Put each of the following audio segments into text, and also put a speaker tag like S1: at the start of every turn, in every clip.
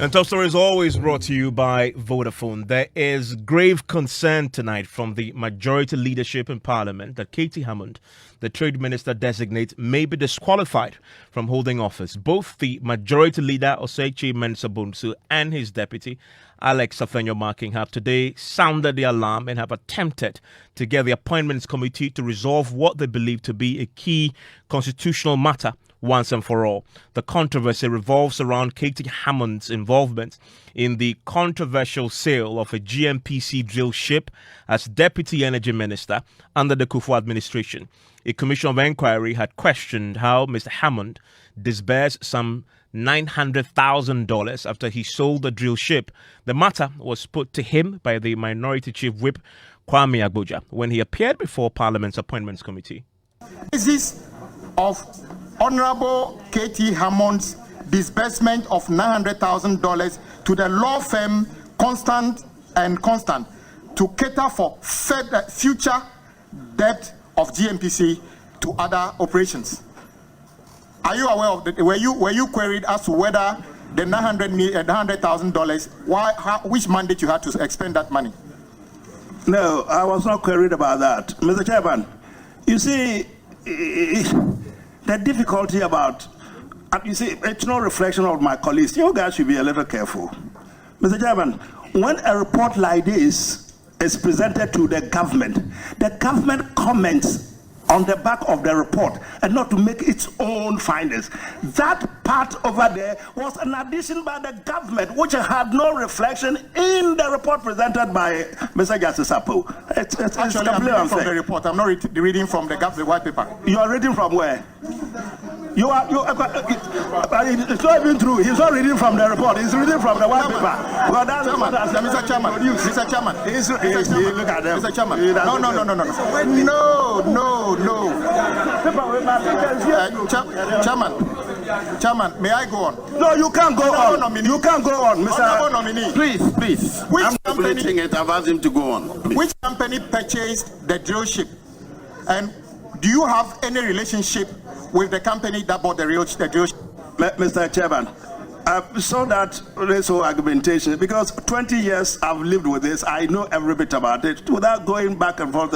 S1: And Top Story is always brought to you by Vodafone. There is grave concern tonight from the majority leadership in Parliament that Katie Hammond, the Trade Minister designate, may be disqualified from holding office. Both the majority leader, Osechi Mensah, and his deputy, Alex Afenyo-Markin, have today sounded the alarm and have attempted to get the Appointments Committee to resolve what they believe to be a key constitutional matter once and for all. The controversy revolves around Katie Hammond's involvement in the controversial sale of a GNPC drill ship as Deputy Energy Minister under the Kufuor administration. A commission of inquiry had questioned how Mr. Hammond disbursed some $900,000 after he sold the drill ship. The matter was put to him by the Minority Chief Whip Kwame Agboja when he appeared before Parliament's Appointments Committee.
S2: Basis of Honorable Katie Hammond's disbursement of $900,000 to the law firm Constant to cater for future debt of GNPC to other operations. Are you aware of that? Were you queried as to whether the $900,000, which mandate you had to expend that money?
S3: No, I was not queried about that, Mr. Chairman. You see, the difficulty about, you see, it's no reflection of my colleagues. You guys should be a little careful. Mr. Chairman, when a report like this is presented to the government comments on the back of the report and not to make its own findings. That part over there was an addition by the government which had no reflection in the report presented by Mr. Justice Apawu.
S2: Actually, I'm reading from the report. I'm not reading from the white paper.
S3: You are reading from where? It's not even true. He's not reading from the report. He's reading from the white paper. Well, that's
S2: Mr. Chairman. Mr. Chairman.
S3: Look at them.
S2: Mr. Chairman. No. Chairman, may I go on?
S3: No, you can't go on. You can't go on, Mr.
S2: Nominee.
S4: Please. I'm completing it. I've asked him to go on. Please.
S2: Which company purchased the drill ship? And do you have any relationship with the company that bought the drill ship?
S3: Mr. Chairman, I saw that this whole argumentation because 20 years I've lived with this. I know every bit about it without going back and forth.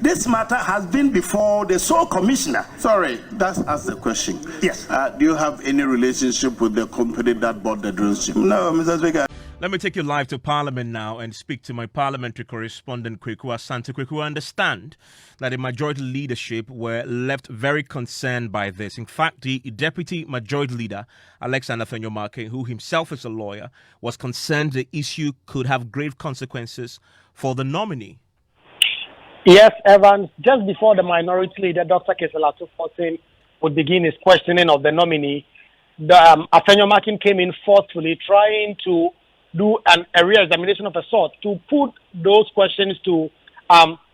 S3: This matter has been before the sole commissioner.
S4: Sorry, that's asked the question.
S3: Yes.
S4: Do you have any relationship with the company that bought the drill ship?
S3: No, Mr. Speaker.
S1: Let me take you live to Parliament now and speak to my parliamentary correspondent, Kweku Asante. Kweku, I understand that the majority leadership were left very concerned by this. In fact, the deputy majority leader, Alexander Afenyo-Markin, who himself is a lawyer, was concerned the issue could have grave consequences for the nominee.
S5: Yes, Evans. Just before the minority leader, Dr. Keselatu Fortin, would begin his questioning of the nominee, Afenyo-Markin came in forcefully trying to do a re-examination of a sort to put those questions to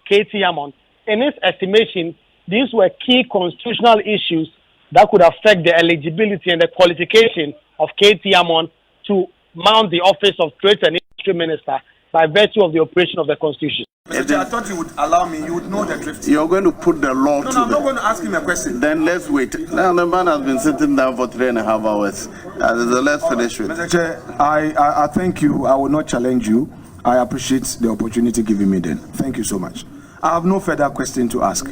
S5: Katie Hammond. In his estimation, these were key constitutional issues that could affect the eligibility and the qualification of Katie Hammond to mount the office of Trade and Industry Minister by virtue of the operation of the Constitution.
S2: Mr. Chair, I thought you would allow me. You would know the drift.
S4: You're going to put the law to
S2: I'm not going to ask him a question.
S4: Then let's wait. Now the man has been sitting down for 3.5 hours. So let's finish with it.
S6: Mr. Chair, I thank you. I will not challenge you. I appreciate the opportunity given me then. Thank you so much. I have no further question to ask.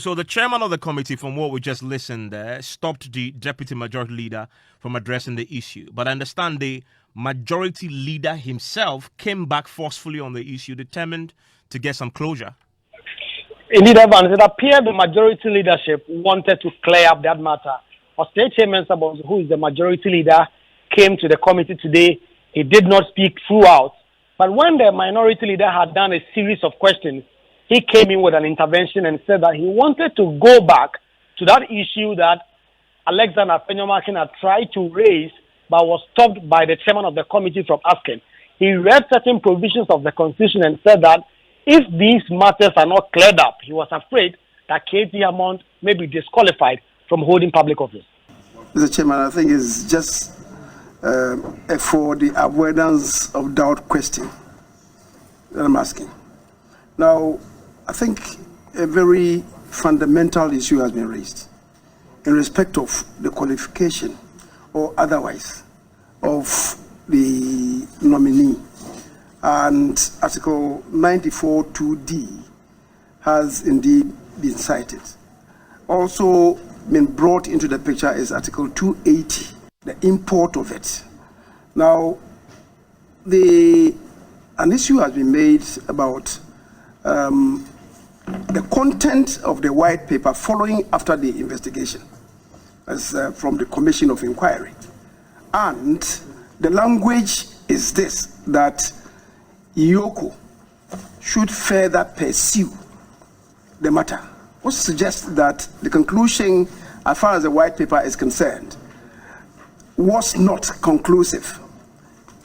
S1: So the chairman of the committee, from what we just listened there, stopped the deputy majority leader from addressing the issue. But I understand the majority leader himself came back forcefully on the issue, determined to get some closure.
S5: Indeed, Evans, it appeared the majority leadership wanted to clear up that matter. Osechi Mensah, who is the majority leader, came to the committee today. He did not speak throughout. But when the minority leader had done a series of questions, he came in with an intervention and said that he wanted to go back to that issue that Alexander Afenyo-Markin had tried to raise but was stopped by the chairman of the committee from asking. He read certain provisions of the Constitution and said that if these matters are not cleared up, he was afraid that Katie Hammond may be disqualified from holding public office.
S3: Mr. Chairman, I think it's just for the avoidance of doubt question that I'm asking. Now, I think a very fundamental issue has been raised in respect of the qualification or otherwise of nominee. And Article 94(2)(d) has indeed been cited. Also been brought into the picture is Article 280, the import of it. Now, an issue has been made about the content of the white paper following after the investigation, as from the Commission of Inquiry. And the language is this, that IOCO should further pursue the matter, which suggests that the conclusion, as far as the white paper is concerned, was not conclusive.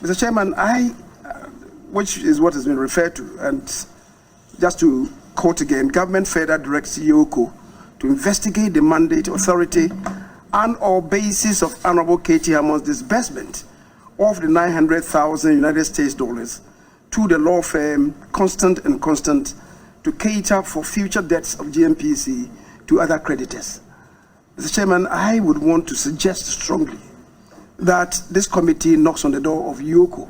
S3: Mr. Chairman, which is what has been referred to, and just to quote again, government further directs IOCO to investigate the mandate, authority, and or basis of Honorable K.T. Hammond's disbursement of the 900,000 United States dollars to the law firm Constant & Constant to cater for future debts of GNPC to other creditors. Mr. Chairman, I would want to suggest strongly that this committee knocks on the door of IOCO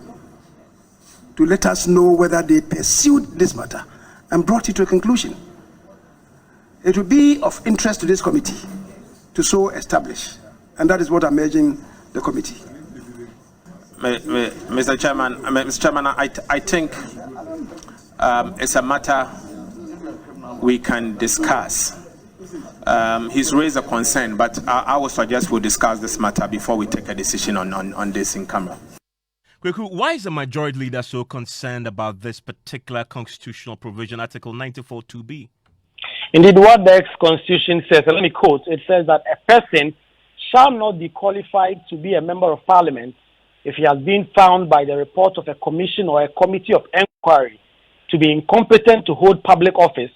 S3: to let us know whether they pursued this matter and brought it to a conclusion. It will be of interest to this committee to so establish, and that is what I'm urging the committee.
S7: Mr. Chairman, I think it's a matter we can discuss. He's raised a concern, but I would suggest we discuss this matter before we take a decision on this in camera.
S1: Kweku, why is the majority leader so concerned about this particular constitutional provision, Article 94(2)(b)?
S5: Indeed, what the ex-constitution says, and let me quote, it says that a person shall not be qualified to be a member of parliament if he has been found by the report of a commission or a committee of inquiry to be incompetent to hold public office,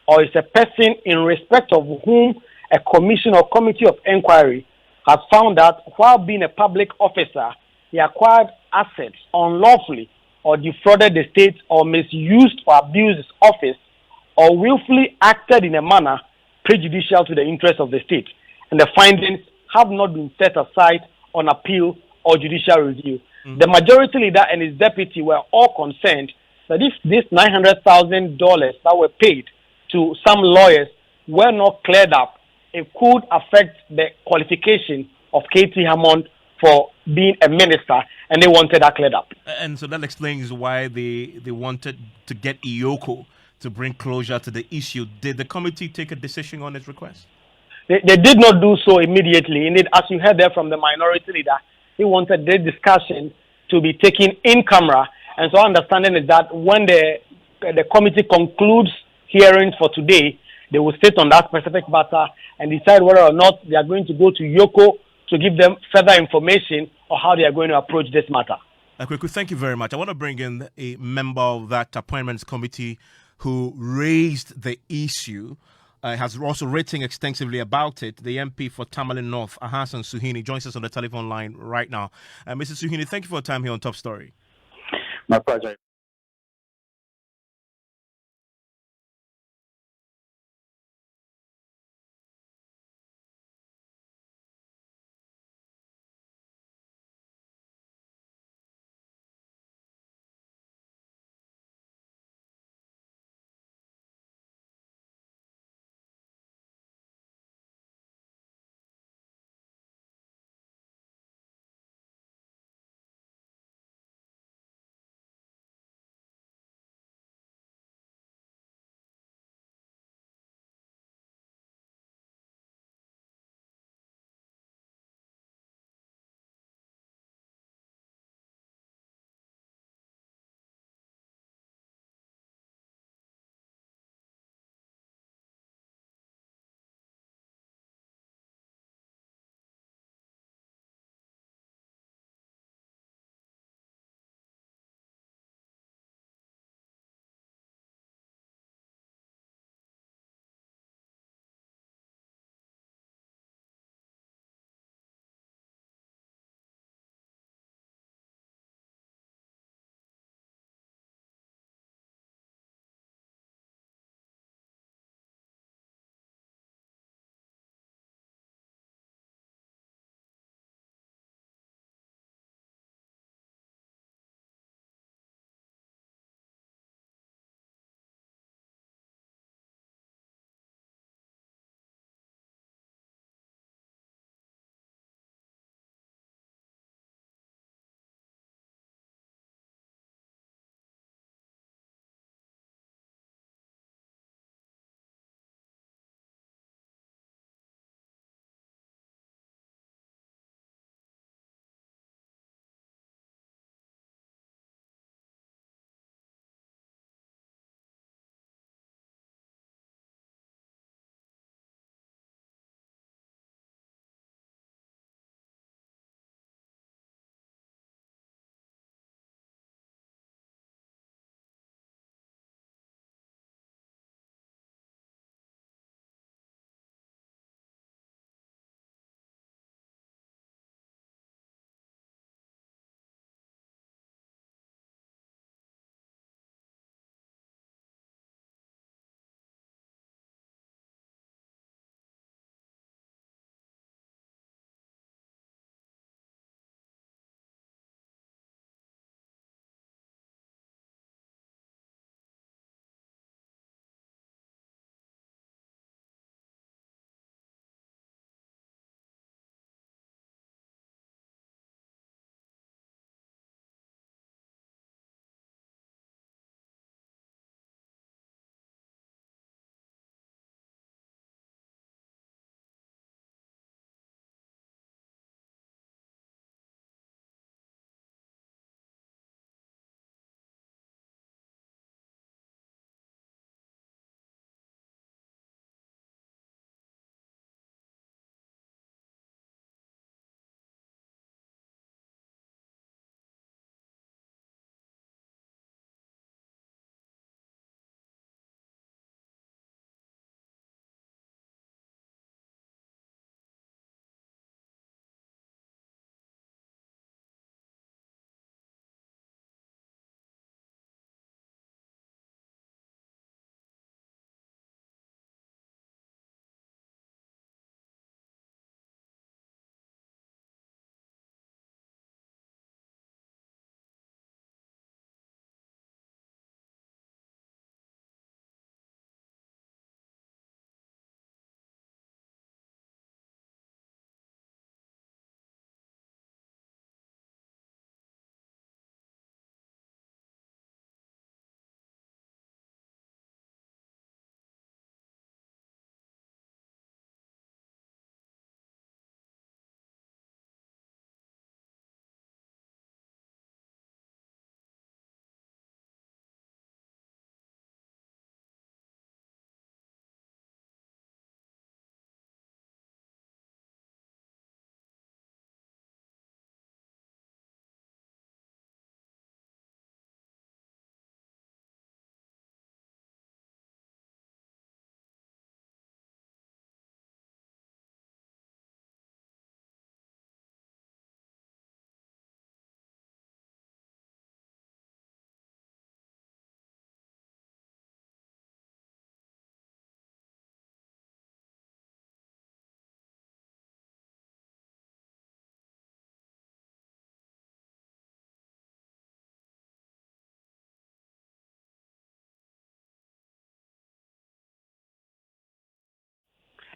S5: or is a person in respect of whom a commission or committee of inquiry has found that while being a public officer, he acquired assets unlawfully or defrauded the state or misused or abused his office or willfully acted in a manner prejudicial to the interests of the state. And the findings have not been set aside on appeal or judicial review. The majority leader and his deputy were all concerned that if this $900,000 that were paid to some lawyers were not cleared up, it could affect the qualification of K.T. Hammond for being a minister, and they wanted that cleared up.
S1: And so that explains why they wanted to get IOCO to bring closure to the issue. Did the committee take a decision on its request?
S5: They did not do so immediately. Indeed, as you heard there from the minority leader, he wanted the discussion to be taken in camera. And so our understanding is that when the committee concludes hearings for today, they will sit on that specific matter and decide whether or not they are going to go to IOCO to give them further information or how they are going to approach this matter.
S1: Kweku, thank you very much. I want to bring in a member of that appointments committee who raised the issue, has also written extensively about it. The MP for Tamale North, Hassan Suhuyini, joins us on the telephone line right now. Mr. Suhuyini, thank you for your time here on Top Story.
S8: My pleasure.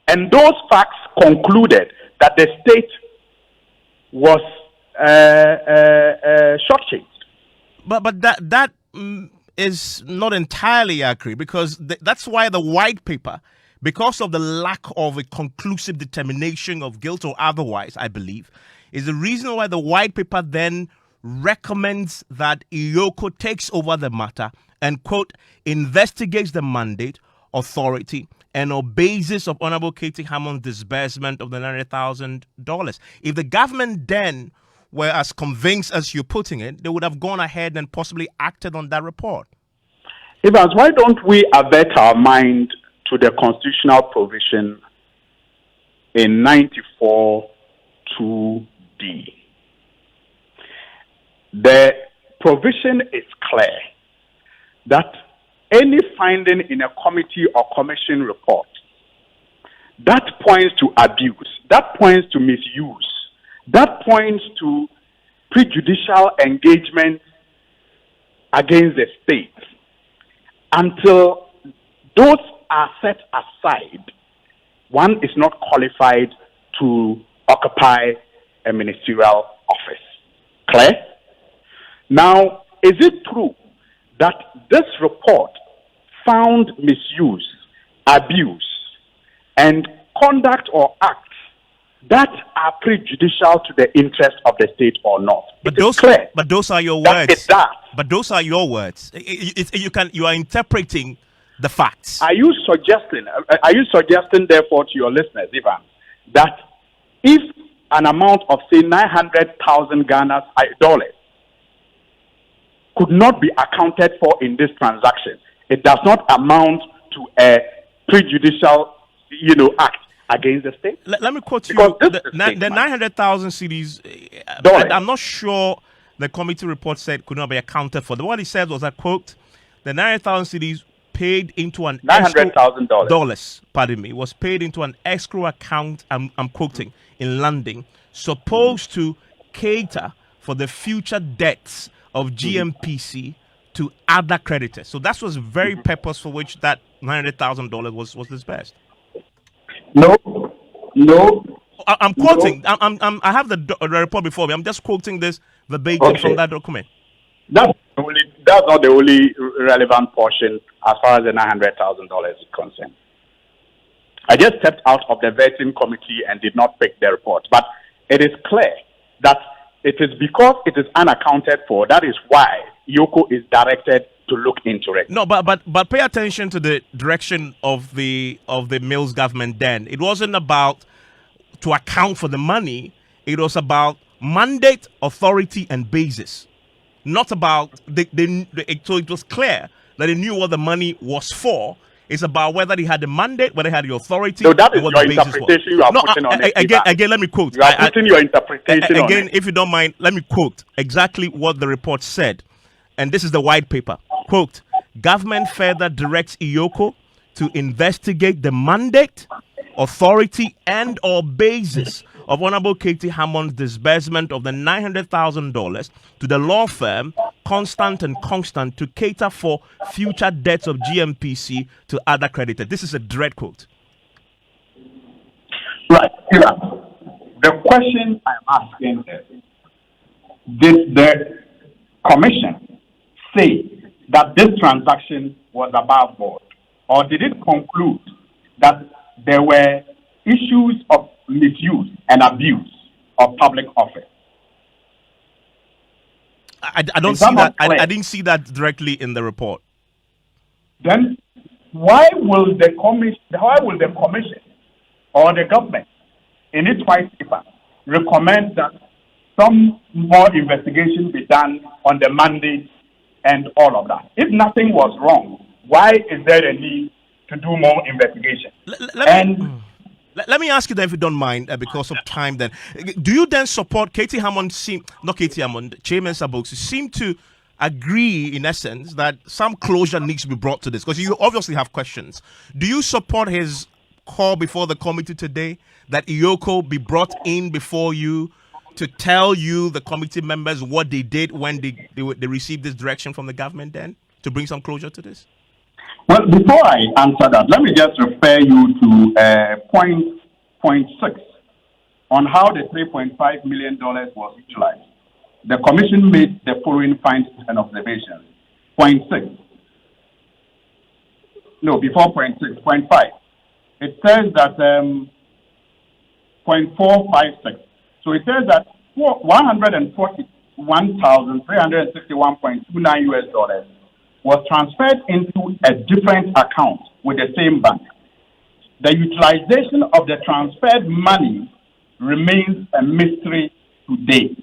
S8: And those facts concluded that the state was shortchanged.
S1: But that is not entirely accurate, because that's why the white paper, because of the lack of a conclusive determination of guilt or otherwise, I believe, is the reason why the white paper then recommends that EOCO takes over the matter and, quote, investigates the mandate, authority, and on basis of Honorable Katie Hammond's disbursement of the $900,000. If the government then were as convinced as you're putting it, they would have gone ahead and possibly acted on that report.
S8: Evans, why don't we avert our mind to the constitutional provision in 94(2)(d)? The provision is clear that any finding in a committee or commission report that points to abuse, that points to misuse, that points to prejudicial engagement against the state, until those are set aside, one is not qualified to occupy a ministerial office. Clear? Now, is it true that this report found misuse, abuse, and conduct or acts that are prejudicial to the interest of the state or not?
S1: But those are your words. But those are your words. You are interpreting the facts.
S8: Are you suggesting, therefore, to your listeners, Ivan, that if an amount of, say, 900,000 Ghana dollars could not be accounted for in this transaction, it does not amount to a prejudicial, act against the state?
S1: Let me quote you.
S8: Because
S1: the 900,000 cedis, I'm not sure the committee report said could not be accounted for. What he said was that, quote, the 900,000 cedis paid into an
S8: $900,000.
S1: Pardon me, was paid into an escrow account, I'm quoting, in London, supposed to cater for the future debts of GNPC to other creditors. So that was very purpose for which that $900,000 was disbursed.
S8: No.
S1: I'm quoting. I have the report before me. I'm just quoting this verbatim from that document.
S8: That's not the only relevant portion as far as the $900,000 is concerned. I just stepped out of the vetting committee and did not pick the report. But it is clear that it is because it is unaccounted for, that is why EOCO is directed to look into it.
S1: No, but pay attention to the direction of the Mills government then. It wasn't about to account for the money. It was about mandate, authority, and basis. Not about so it was clear that they knew what the money was for. It's about whether he had the mandate, whether he had the authority.
S8: So that is your interpretation you are putting on it.
S1: Again, let me quote.
S8: You are putting your interpretation on it.
S1: Again, if you don't mind, let me quote exactly what the report said. And this is the white paper. Quote, government further directs EOCO to investigate the mandate, authority, and or basis of Honorable Katie Hammond's disbursement of the $900,000 to the law firm Constant to cater for future debts of GNPC to other creditors. This is a direct quote.
S8: Right. The question I'm asking is, did the commission say that this transaction was above board, or did it conclude that there were issues of misuse and abuse of public office?
S1: I don't see that. I didn't see that directly in the report.
S8: Then why will the commission or the government in its white paper recommend that some more investigation be done on the mandate and all of that? If nothing was wrong, why is there a need to do more investigation?
S1: Let me ask you then, if you don't mind, because of time then. Do you then support Chairman Mensah seem to agree, in essence, that some closure needs to be brought to this? Because you obviously have questions. Do you support his call before the committee today that EOCO be brought in before you to tell you, the committee members, what they did when they received this direction from the government then, to bring some closure to this?
S8: Well, before I answer that, let me just refer you to point 6 on how the $3.5 million was utilized. The commission made the following findings and observations. Point 6. No, before point 6, point 5. It says that point 456. So it says that $141,361.29 was transferred into a different account with the same bank. The utilization of the transferred money remains a mystery to date.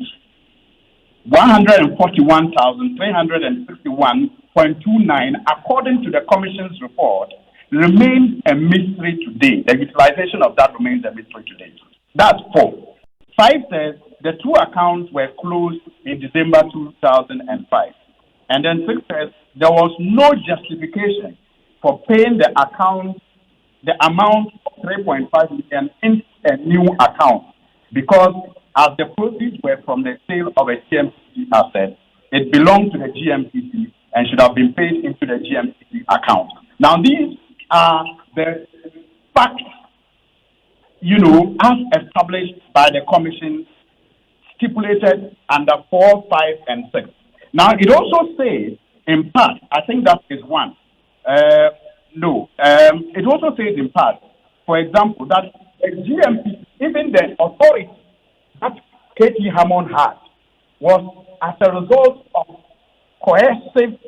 S8: $141,361.29, according to the Commission's report, remains a mystery to date. The utilization of that remains a mystery to date. That's 4. 5 says the two accounts were closed in December 2005. And then 6 says there was no justification for paying the amount of $3.5 million in a new account because as the proceeds were from the sale of a GNPC asset, it belonged to the GNPC and should have been paid into the GNPC account. Now, these are the facts, as established by the Commission, stipulated under 4, 5, and 6. Now, it also says, in part, I think that is 1. It also says in part, for example, that the GNPC, even the authority that K.T. Hammond had, was as a result of coercive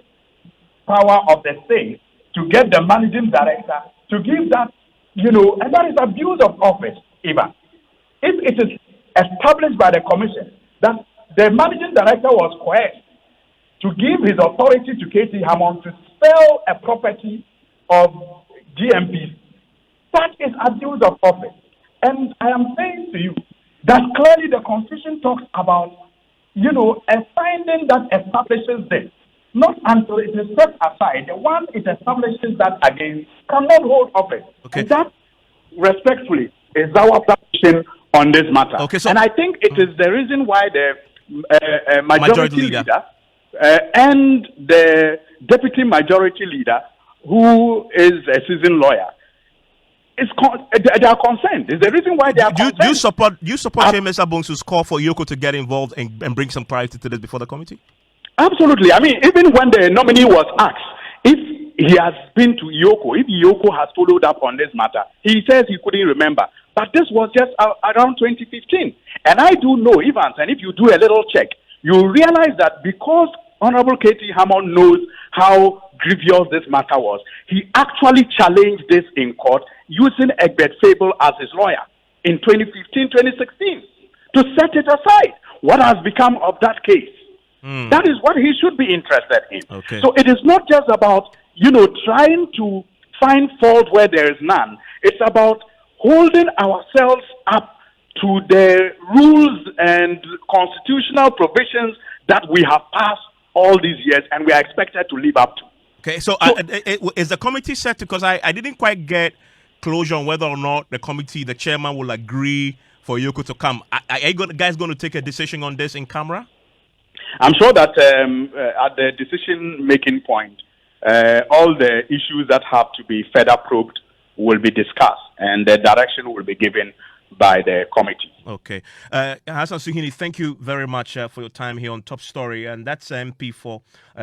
S8: power of the state to get the managing director to give that, and that is abuse of office, even. If it is established by the commission that the managing director was coerced to give his authority to K.T. Hammond to sell a property of GNPC, that is abuse of office. And I am saying to you that clearly the Constitution talks about, a finding that establishes this. Not until it is set aside. The one it establishes that again cannot hold office. Okay. And that, respectfully, is our position on this matter. Okay, and I think it is the reason why the majority leader and the deputy majority leader, who is a seasoned lawyer, they are concerned. It's the reason why they are concerned.
S1: Do you support Mensah Bongsu's call for Yoko to get involved and bring some clarity to this before the committee?
S8: Absolutely. I mean, even when the nominee was asked if he has been to Yoko, if Yoko has followed up on this matter, he says he couldn't remember. But this was just around 2015. And I do know, Evans, and if you do a little check, you realize that because Honorable K.T. Hammond knows how grievous this matter was, he actually challenged this in court using Egbert Fable as his lawyer in 2015-2016 to set it aside. What has become of that case? That is what he should be interested in. Okay. So it is not just about, trying to find fault where there is none. It's about holding ourselves up to the rules and constitutional provisions that we have passed all these years and we are expected to live up to.
S1: Okay, so is the committee set to, because I didn't quite get closure on whether or not the committee, the chairman, will agree for Yoko to come. Are you guys going to take a decision on this in camera?
S8: I'm sure that at the decision-making point, all the issues that have to be further probed will be discussed, and the direction will be given by the committee.
S1: Okay. Hassan Suhuyini, thank you very much for your time here on Top Story. And that's MP for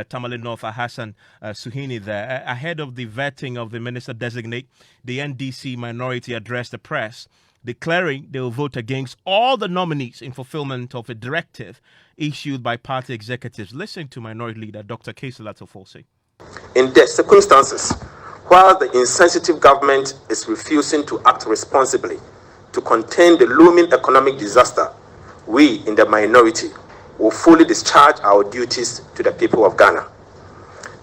S1: Tamale North, Hassan Suhuyini there. Ahead of the vetting of the minister-designate, the NDC minority addressed the press, declaring they will vote against all the nominees in fulfillment of a directive issued by party executives. Listen to Minority Leader Dr. Kaisala Tofolsi.
S9: In the circumstances, while the insensitive government is refusing to act responsibly to contain the looming economic disaster, we in the minority will fully discharge our duties to the people of Ghana.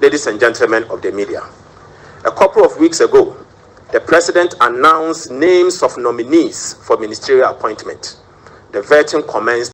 S9: Ladies and gentlemen of the media, a couple of weeks ago, the President announced names of nominees for ministerial appointment. The vetting commenced